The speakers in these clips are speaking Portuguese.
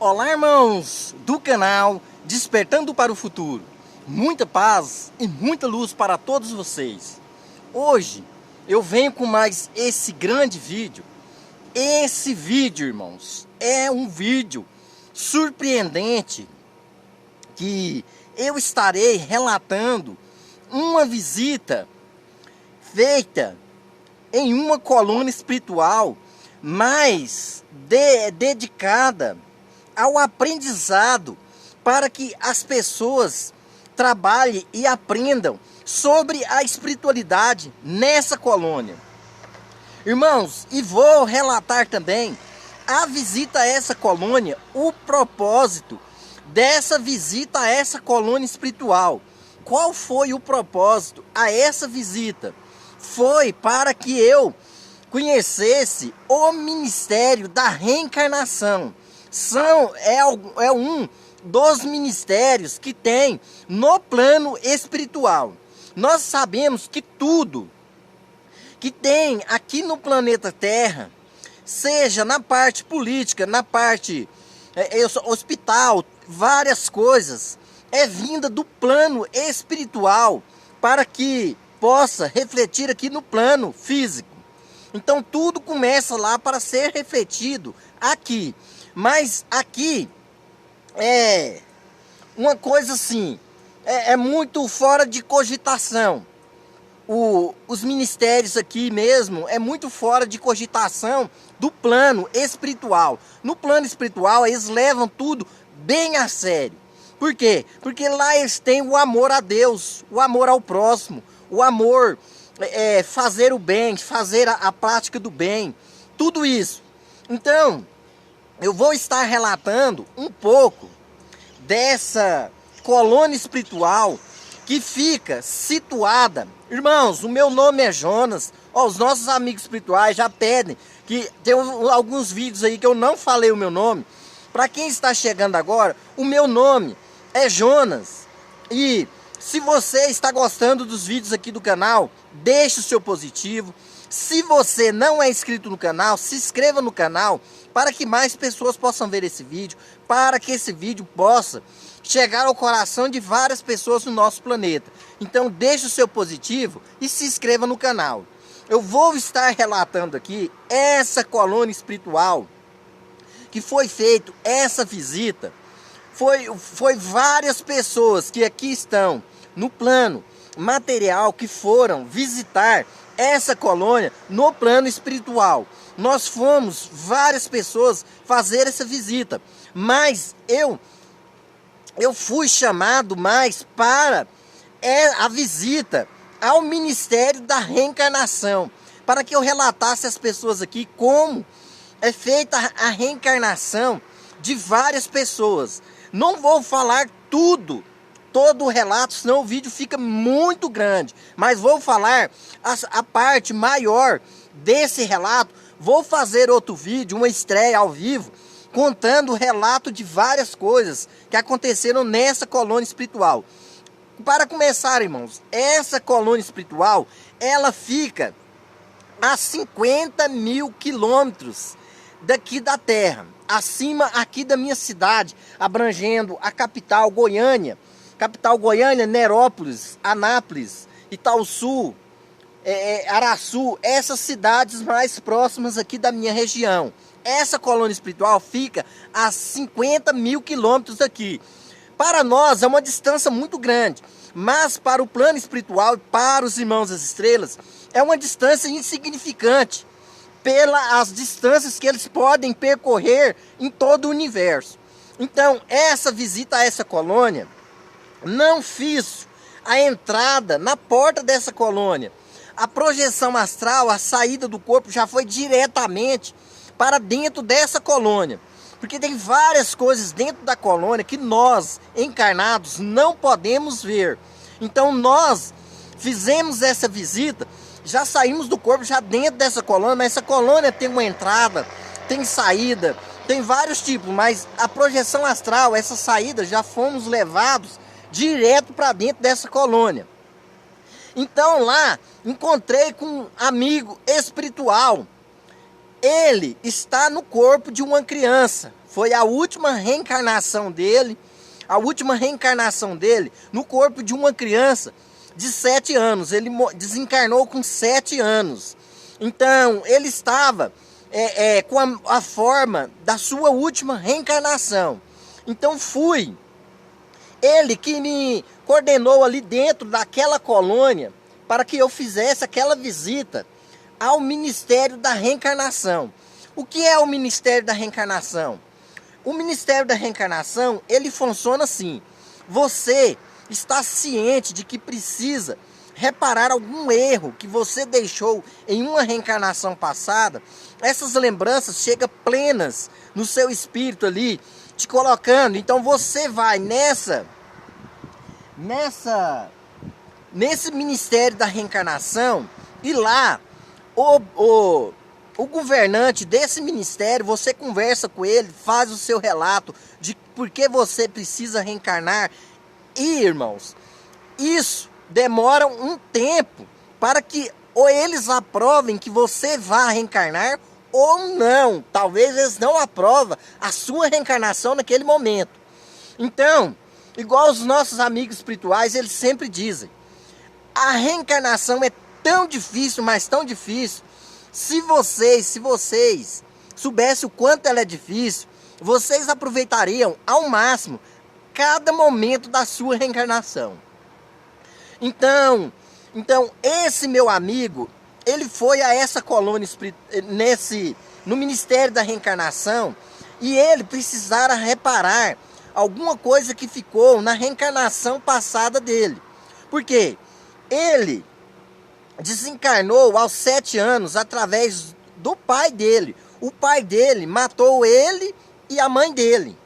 Olá, irmãos do canal Despertando para o Futuro. Muita paz e muita luz para todos vocês. Hoje eu venho com mais esse grande vídeo. Esse vídeo, irmãos, é um vídeo surpreendente que eu estarei relatando uma visita feita em uma colônia espiritual, mas dedicada ao aprendizado, para que as pessoas trabalhem e aprendam sobre a espiritualidade nessa colônia. Irmãos, e vou relatar também a visita a essa colônia, o propósito dessa visita a essa colônia espiritual. Qual foi o propósito a essa visita? Foi para que eu conhecesse o ministério da reencarnação. É um dos ministérios que tem no plano espiritual. Nós sabemos que tudo que tem aqui no planeta Terra, seja na parte política, na parte hospital, várias coisas, é vinda do plano espiritual para que possa refletir aqui no plano físico. Então tudo começa lá para ser refletido aqui. Mas aqui é uma coisa assim, é muito fora de cogitação. Os ministérios aqui mesmo é muito fora de cogitação do plano espiritual. No plano espiritual eles levam tudo bem a sério. Por quê? Porque lá eles têm o amor a Deus, o amor ao próximo, o amor fazer o bem, fazer a prática do bem, tudo isso. Então, eu vou estar relatando um pouco dessa colônia espiritual que fica situada. Irmãos, o meu nome é Jonas. Os nossos amigos espirituais já pedem que tem alguns vídeos aí que eu não falei o meu nome. Para quem está chegando agora, o meu nome é Jonas. E se você está gostando dos vídeos aqui do canal, deixe o seu positivo. Se você não é inscrito no canal, se inscreva no canal para que mais pessoas possam ver esse vídeo, para que esse vídeo possa chegar ao coração de várias pessoas no nosso planeta. Então deixe o seu positivo e se inscreva no canal. Eu vou estar relatando aqui essa colônia espiritual que foi feito essa visita. Foi várias pessoas que aqui estão no plano material que foram visitar essa colônia no plano espiritual. Nós fomos várias pessoas fazer essa visita, mas eu fui chamado mais para a visita ao ministério da reencarnação, para que eu relatasse às pessoas aqui como é feita a reencarnação de várias pessoas. Não vou falar todo o relato, senão o vídeo fica muito grande. Mas vou falar a parte maior desse relato. Vou fazer outro vídeo, uma estreia ao vivo, contando o relato de várias coisas que aconteceram nessa colônia espiritual. Para começar, irmãos, essa colônia espiritual, ela fica a 50 mil quilômetros daqui da Terra, acima aqui da minha cidade, abrangendo a capital Goiânia, Nerópolis, Anápolis, Itaúsu, Araçu, essas cidades mais próximas aqui da minha região. Essa colônia espiritual fica a 50 mil quilômetros daqui. Para nós é uma distância muito grande, mas para o plano espiritual, para os irmãos das estrelas, é uma distância insignificante, pelas distâncias que eles podem percorrer em todo o universo. Então, essa visita a essa colônia, não fiz a entrada na porta dessa colônia. A projeção astral, a saída do corpo já foi diretamente para dentro dessa colônia. Porque tem várias coisas dentro da colônia que nós, encarnados, não podemos ver. Então nós fizemos essa visita, já saímos do corpo, já dentro dessa colônia, mas essa colônia tem uma entrada, tem saída, tem vários tipos, mas a projeção astral, essa saída, já fomos levados direto para dentro dessa colônia. Então lá encontrei com um amigo espiritual. Ele está no corpo de uma criança, Foi a última reencarnação dele, no corpo de uma criança de 7 anos. Ele desencarnou com 7 anos. Então, ele estava com a forma da sua última reencarnação. Então, fui ele que me coordenou ali dentro daquela colônia para que eu fizesse aquela visita ao Ministério da Reencarnação. O que é o Ministério da Reencarnação? O Ministério da Reencarnação, ele funciona assim. Você está ciente de que precisa reparar algum erro que você deixou em uma reencarnação passada. Essas lembranças chegam plenas no seu espírito ali, te colocando. Então você vai nesse Ministério da Reencarnação, e lá o governante desse ministério, você conversa com ele, faz o seu relato de por que você precisa reencarnar. E, irmãos, isso demora um tempo para que ou eles aprovem que você vá reencarnar ou não. Talvez eles não aprovem a sua reencarnação naquele momento. Então, igual os nossos amigos espirituais, eles sempre dizem, a reencarnação é tão difícil, mas tão difícil. Se vocês soubessem o quanto ela é difícil, vocês aproveitariam ao máximo cada momento da sua reencarnação. Então esse meu amigo, ele foi a essa colônia no Ministério da Reencarnação, e ele precisara reparar alguma coisa que ficou na reencarnação passada dele. Por quê? Ele desencarnou aos 7 anos através do pai dele. O pai dele matou ele e a mãe dele.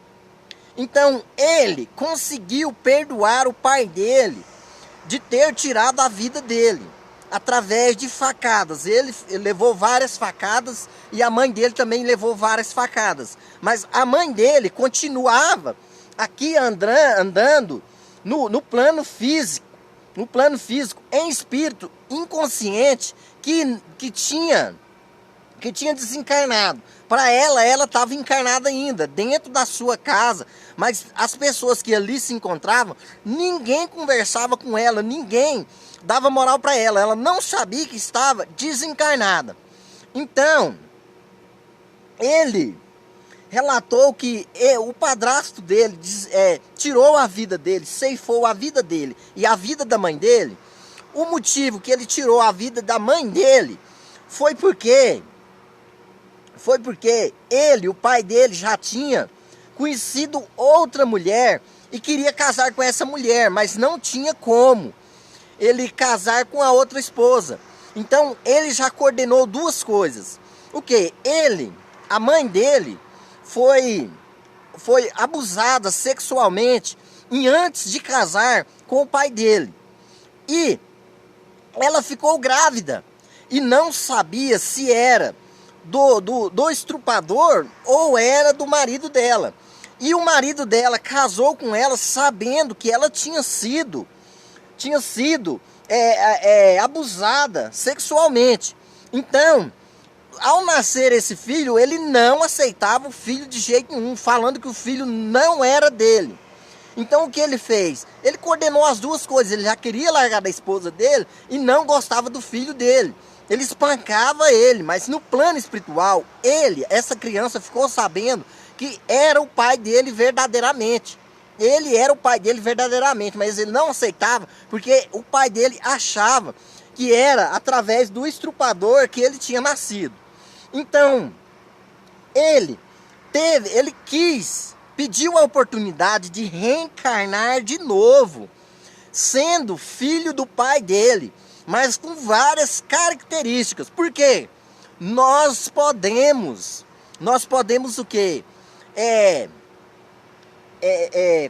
Então ele conseguiu perdoar o pai dele de ter tirado a vida dele através de facadas. Ele levou várias facadas e a mãe dele também levou várias facadas. Mas a mãe dele continuava aqui andando no plano físico. No plano físico, em espírito inconsciente, que tinha desencarnado. Para ela estava encarnada ainda, dentro da sua casa. Mas as pessoas que ali se encontravam, ninguém conversava com ela, ninguém dava moral para ela. Ela não sabia que estava desencarnada. Então, ele relatou que o padrasto dele tirou a vida dele, ceifou a vida dele e a vida da mãe dele. O motivo que ele tirou a vida da mãe dele foi porque ele, o pai dele, já tinha conhecido outra mulher e queria casar com essa mulher, mas não tinha como ele casar com a outra esposa. Então ele já coordenou duas coisas. O que? A mãe dele, foi abusada sexualmente antes de casar com o pai dele. E ela ficou grávida e não sabia se era do estrupador ou era do marido dela. E o marido dela casou com ela sabendo que ela tinha sido abusada sexualmente. Então, ao nascer esse filho, ele não aceitava o filho de jeito nenhum, falando que o filho não era dele. Então o que ele fez? Ele coordenou as duas coisas. Ele já queria largar da esposa dele e não gostava do filho dele. Ele espancava ele, mas no plano espiritual, essa criança ficou sabendo que era o pai dele verdadeiramente. Ele era o pai dele verdadeiramente, mas ele não aceitava porque o pai dele achava que era através do estrupador que ele tinha nascido. Então, ele pediu a oportunidade de reencarnar de novo, sendo filho do pai dele, mas com várias características. Por quê? Nós podemos o quê?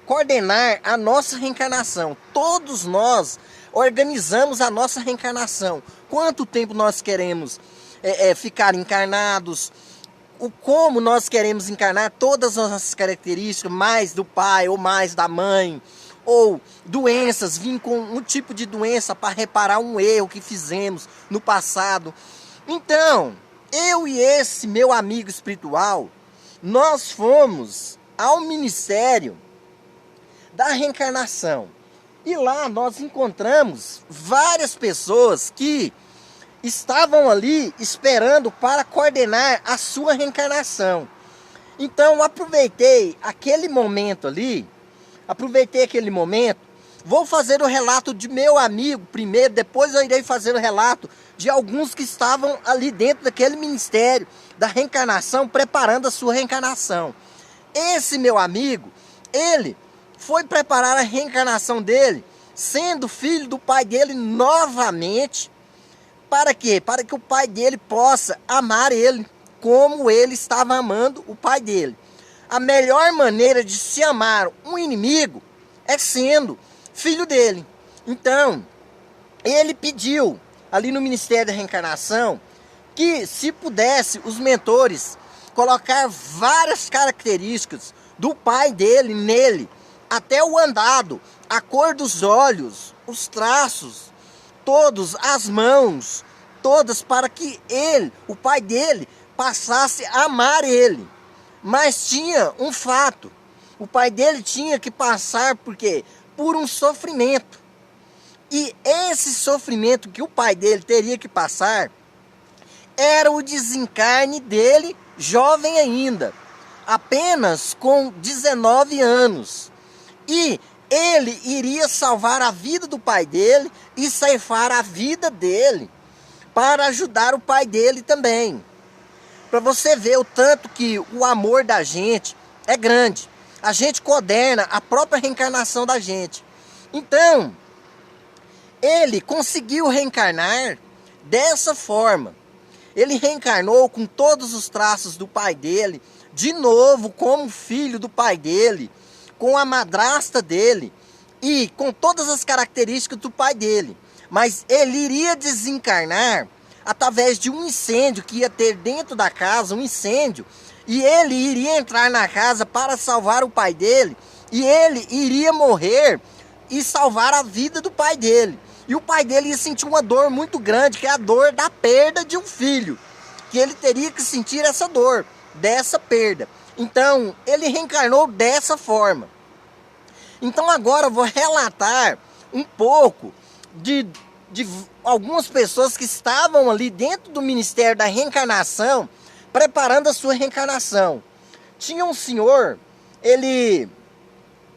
Coordenar a nossa reencarnação. Todos nós organizamos a nossa reencarnação. Quanto tempo nós queremos ficar encarnados, como nós queremos encarnar, todas as nossas características, mais do pai ou mais da mãe, ou doenças, vir com um tipo de doença para reparar um erro que fizemos no passado. Então, eu e esse meu amigo espiritual, nós fomos ao Ministério da Reencarnação. E lá nós encontramos várias pessoas que estavam ali esperando para coordenar a sua reencarnação. Então aproveitei aquele momento, vou fazer o relato de meu amigo primeiro, depois eu irei fazer o relato de alguns que estavam ali dentro daquele Ministério da Reencarnação, preparando a sua reencarnação. Esse meu amigo, ele foi preparar a reencarnação dele, sendo filho do pai dele novamente. Para quê? Para que o pai dele possa amar ele como ele estava amando o pai dele. A melhor maneira de se amar um inimigo é sendo filho dele. Então, ele pediu ali no Ministério da Reencarnação que, se pudesse, os mentores colocar várias características do pai dele nele, até o andado, a cor dos olhos, os traços, todos, as mãos, todas, para que ele, o pai dele, passasse a amar ele. Mas tinha um fato, o pai dele tinha que passar por um sofrimento. E esse sofrimento que o pai dele teria que passar era o desencarne dele, jovem ainda, apenas com 19 anos. E ele iria salvar a vida do pai dele e ceifar a vida dele para ajudar o pai dele também. Para você ver o tanto que o amor da gente é grande. A gente coordena a própria reencarnação da gente. Então, ele conseguiu reencarnar dessa forma. Ele reencarnou com todos os traços do pai dele, de novo como filho do pai dele, com a madrasta dele e com todas as características do pai dele. Mas ele iria desencarnar através de um incêndio que ia ter dentro da casa, um incêndio, e ele iria entrar na casa para salvar o pai dele, e ele iria morrer e salvar a vida do pai dele. E o pai dele ia sentir uma dor muito grande, que é a dor da perda de um filho, que ele teria que sentir essa dor, dessa perda. Então, ele reencarnou dessa forma. Então agora eu vou relatar um pouco de algumas pessoas que estavam ali dentro do Ministério da Reencarnação, preparando a sua reencarnação. Tinha um senhor, ele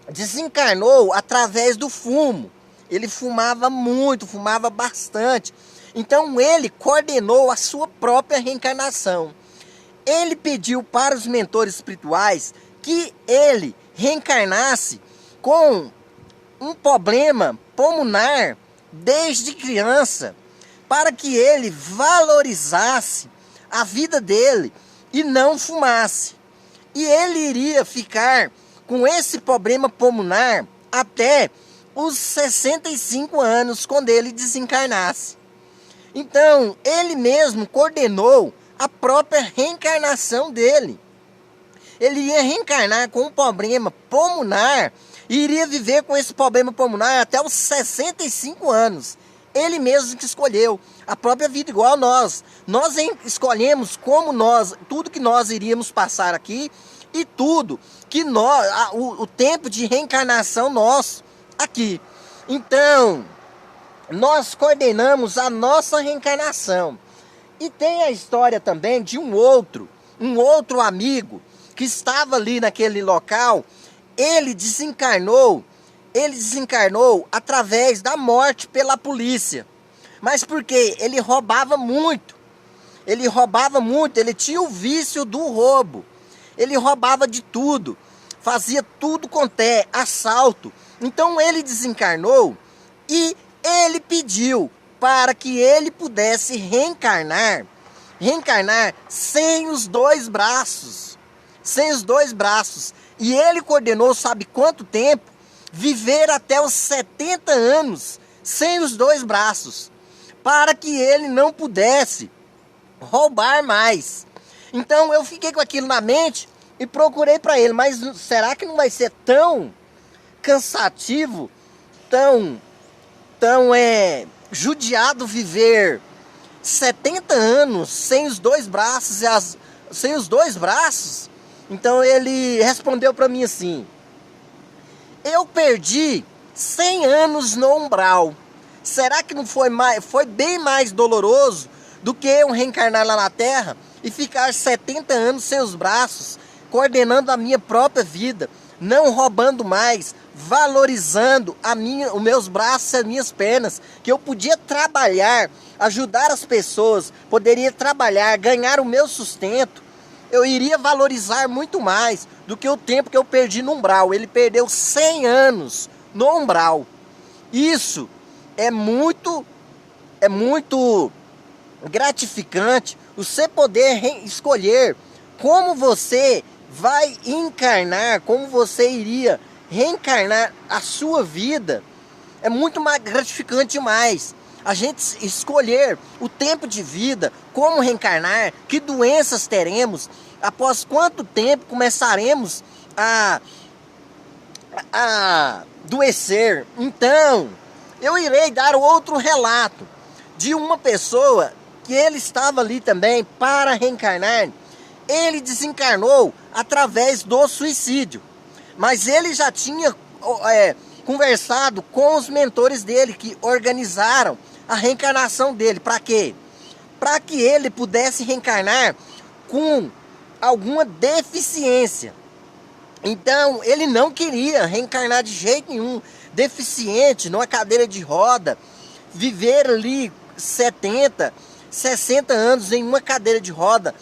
desencarnou através do fumo. Ele fumava muito, fumava bastante. Então ele coordenou a sua própria reencarnação. Ele pediu para os mentores espirituais que ele reencarnasse com um problema pulmonar desde criança, para que ele valorizasse a vida dele e não fumasse. E ele iria ficar com esse problema pulmonar até os 65 anos, quando ele desencarnasse. Então, ele mesmo coordenou a própria reencarnação dele. Ele ia reencarnar com um problema pulmonar e iria viver com esse problema pulmonar até os 65 anos. Ele mesmo que escolheu a própria vida, igual nós. Nós escolhemos tudo que nós iríamos passar aqui e tudo que o tempo de reencarnação nosso aqui. Então, nós coordenamos a nossa reencarnação. E tem a história também de um outro amigo que estava ali naquele local. Ele desencarnou através da morte pela polícia. Mas por quê? Ele roubava muito, ele tinha o vício do roubo. Ele roubava de tudo, fazia tudo quanto é assalto. Então ele desencarnou e ele pediu para que ele pudesse reencarnar sem os dois braços. E ele coordenou, sabe quanto tempo? Viver até os 70 anos sem os dois braços, para que ele não pudesse roubar mais. Então eu fiquei com aquilo na mente e procurei para ele, mas será que não vai ser tão cansativo, tão judiado viver 70 anos sem os dois braços Então ele respondeu para mim assim: eu perdi 100 anos no umbral. Será que não foi bem mais doloroso do que eu reencarnar lá na Terra e ficar 70 anos sem os braços, coordenando a minha própria vida, não roubando mais, valorizando os meus braços e as minhas pernas, que eu podia trabalhar, ajudar as pessoas, poderia trabalhar, ganhar o meu sustento, eu iria valorizar muito mais do que o tempo que eu perdi no umbral. Ele perdeu 100 anos no umbral. Isso é muito gratificante, você poder escolher como você vai encarnar, como você iria reencarnar a sua vida. É muito mais gratificante demais a gente escolher o tempo de vida, como reencarnar, que doenças teremos, após quanto tempo começaremos a adoecer. Então, eu irei dar outro relato de uma pessoa que ele estava ali também para reencarnar. Ele desencarnou através do suicídio, mas ele já tinha conversado com os mentores dele, que organizaram a reencarnação dele. Para quê? Para que ele pudesse reencarnar com alguma deficiência. Então ele não queria reencarnar de jeito nenhum deficiente, numa cadeira de roda, viver ali 70, 60 anos em uma cadeira de roda.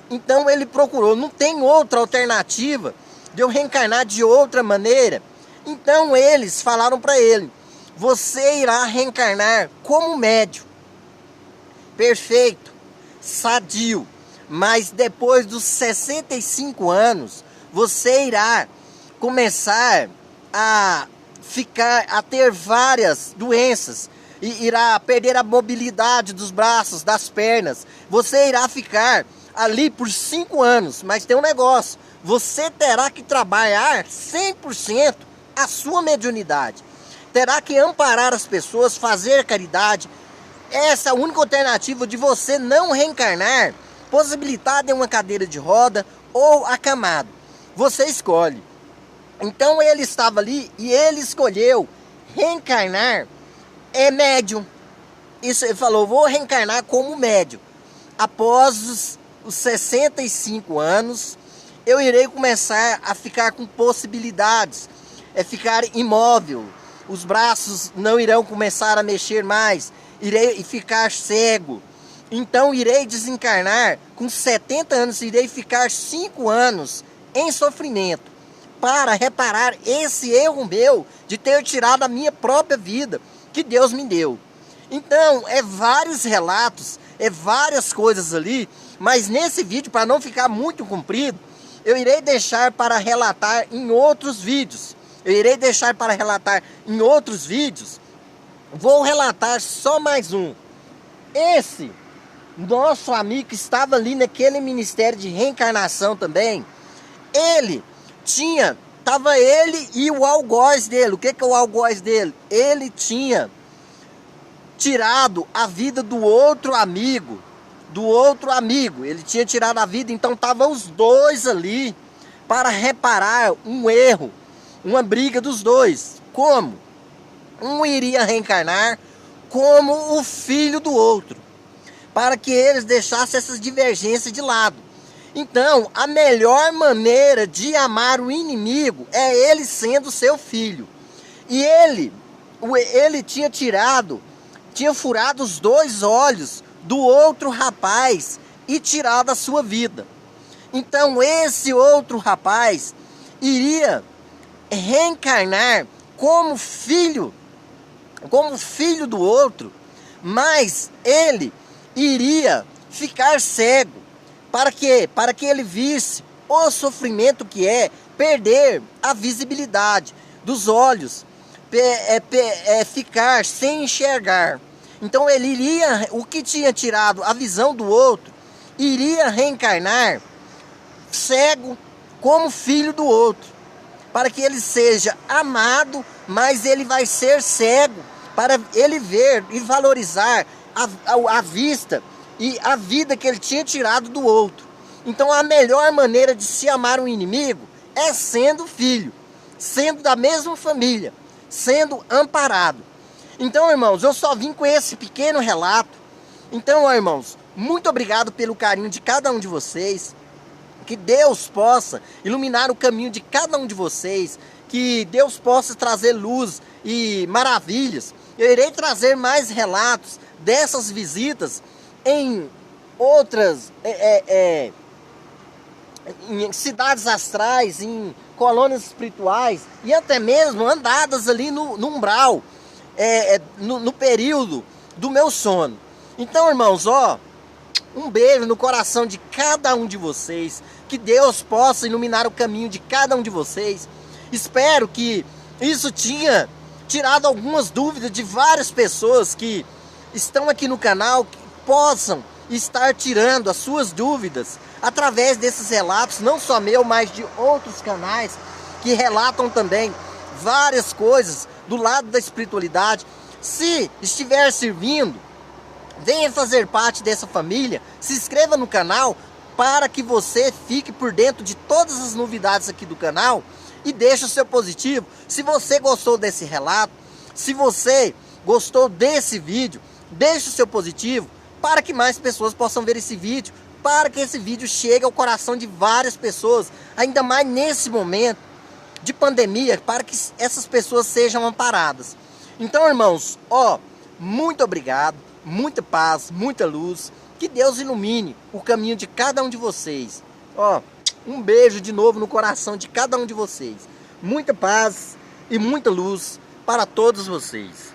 Então ele procurou, não tem outra alternativa de eu reencarnar de outra maneira. Então eles falaram para ele: você irá reencarnar como médium, perfeito, sadio, mas depois dos 65 anos, você irá começar a ter várias doenças, e irá perder a mobilidade dos braços, das pernas. Você irá ficar ali por 5 anos, mas tem um negócio: você terá que trabalhar 100% a sua mediunidade. Terá que amparar as pessoas, fazer caridade. Essa é a única alternativa de você não reencarnar, possibilitado em uma cadeira de roda ou acamado. Você escolhe. Então ele estava ali e ele escolheu reencarnar médium. Isso, ele falou: vou reencarnar como médium. Após os 65 anos, eu irei começar a ficar com possibilidades, ficar imóvel, os braços não irão começar a mexer mais, irei ficar cego. Então irei desencarnar com 70 anos, irei ficar 5 anos em sofrimento, para reparar esse erro meu de ter tirado a minha própria vida, que Deus me deu. Então, vários relatos, várias coisas ali, mas nesse vídeo, para não ficar muito comprido, eu irei deixar para relatar em outros vídeos. Vou relatar só mais um. Esse nosso amigo que estava ali naquele ministério de reencarnação também, ele e o algoz dele. O que é o algoz dele? Ele tinha tirado a vida do outro amigo. Ele tinha tirado a vida, então estavam os dois ali para reparar um erro, uma briga dos dois. Como? Um iria reencarnar como o filho do outro, para que eles deixassem essas divergências de lado. Então, a melhor maneira de amar o inimigo é ele sendo seu filho. E ele tinha furado os 2 olhos do outro rapaz e tirado a sua vida. Então, esse outro rapaz iria reencarnar como filho do outro, mas ele iria ficar cego. Para quê? Para que ele visse o sofrimento que é perder a visibilidade dos olhos, ficar sem enxergar. Então ele iria, o que tinha tirado a visão do outro, iria reencarnar cego como filho do outro, para que ele seja amado, mas ele vai ser cego para ele ver e valorizar a vista e a vida que ele tinha tirado do outro. Então a melhor maneira de se amar um inimigo é sendo filho, sendo da mesma família, sendo amparado. Então, irmãos, eu só vim com esse pequeno relato. Então, ó, irmãos, muito obrigado pelo carinho de cada um de vocês. Que Deus possa iluminar o caminho de cada um de vocês. Que Deus possa trazer luz e maravilhas. Eu irei trazer mais relatos dessas visitas em outras em cidades astrais, em colônias espirituais e até mesmo andadas ali no umbral, no período do meu sono. Então, irmãos, ó, um beijo no coração de cada um de vocês. Que Deus possa iluminar o caminho de cada um de vocês. Espero que isso tinha tirado algumas dúvidas de várias pessoas que estão aqui no canal, que possam estar tirando as suas dúvidas através desses relatos, não só meu, mas de outros canais que relatam também várias coisas do lado da espiritualidade. Se estiver servindo, venha fazer parte dessa família, se inscreva no canal para que você fique por dentro de todas as novidades aqui do canal e deixe o seu positivo. Se você gostou desse relato, se você gostou desse vídeo, deixe o seu positivo para que mais pessoas possam ver esse vídeo, para que esse vídeo chegue ao coração de várias pessoas, ainda mais nesse momento de pandemia, para que essas pessoas sejam amparadas. Então, irmãos, ó, muito obrigado, muita paz, muita luz, que Deus ilumine o caminho de cada um de vocês. Ó, um beijo de novo no coração de cada um de vocês. Muita paz e muita luz para todos vocês.